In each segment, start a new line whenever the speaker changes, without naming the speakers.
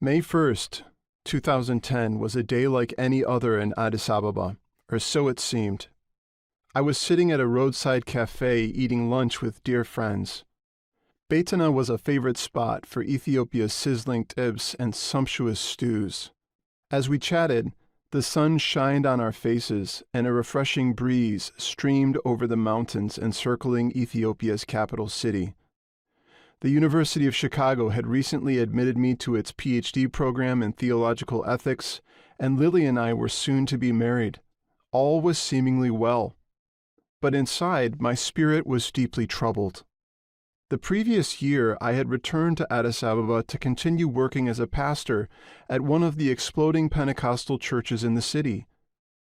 May 1st, 2010 was a day like any other in Addis Ababa, or so it seemed. I was sitting at a roadside cafe eating lunch with dear friends. Betana was a favorite spot for Ethiopia's sizzling tips and sumptuous stews. As we chatted, the sun shined on our faces and a refreshing breeze streamed over the mountains encircling Ethiopia's capital city. The University of Chicago had recently admitted me to its PhD program in theological ethics, and Lily and I were soon to be married. All was seemingly well. But inside, my spirit was deeply troubled. The previous year, I had returned to Addis Ababa to continue working as a pastor at one of the exploding Pentecostal churches in the city.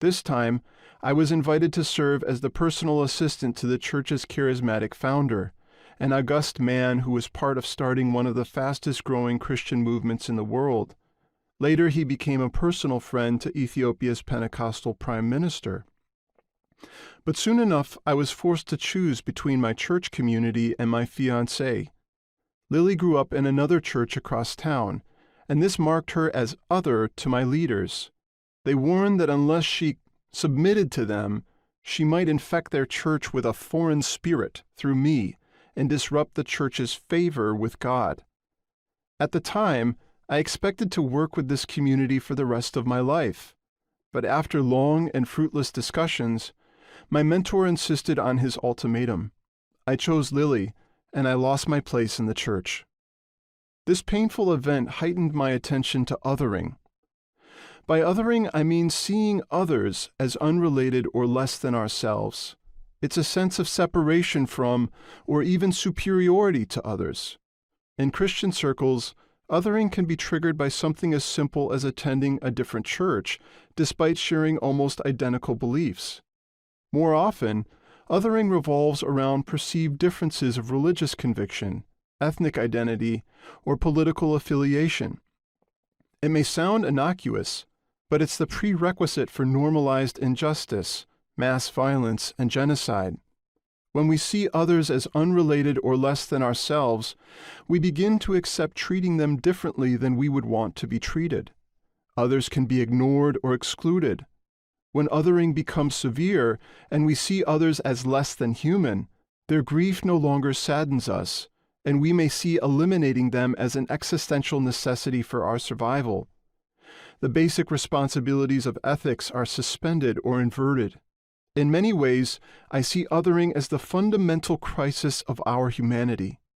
This time, I was invited to serve as the personal assistant to the church's charismatic founder, an august man who was part of starting one of the fastest-growing Christian movements in the world. Later, he became a personal friend to Ethiopia's Pentecostal prime minister. But soon enough, I was forced to choose between my church community and my fiancé. Lily grew up in another church across town, and this marked her as other to my leaders. They warned that unless she submitted to them, she might infect their church with a foreign spirit through me and disrupt the church's favor with God. At the time, I expected to work with this community for the rest of my life. But after long and fruitless discussions, my mentor insisted on his ultimatum. I chose Lily, and I lost my place in the church. This painful event heightened my attention to othering. By othering, I mean seeing others as unrelated or less than ourselves. It's a sense of separation from, or even superiority to others. In Christian circles, othering can be triggered by something as simple as attending a different church, despite sharing almost identical beliefs. More often, othering revolves around perceived differences of religious conviction, ethnic identity, or political affiliation. It may sound innocuous, but it's the prerequisite for normalized injustice, mass violence, and genocide. When we see others as unrelated or less than ourselves, we begin to accept treating them differently than we would want to be treated. Others can be ignored or excluded. When othering becomes severe and we see others as less than human, their grief no longer saddens us, and we may see eliminating them as an existential necessity for our survival. The basic responsibilities of ethics are suspended or inverted. In many ways, I see othering as the fundamental crisis of our humanity.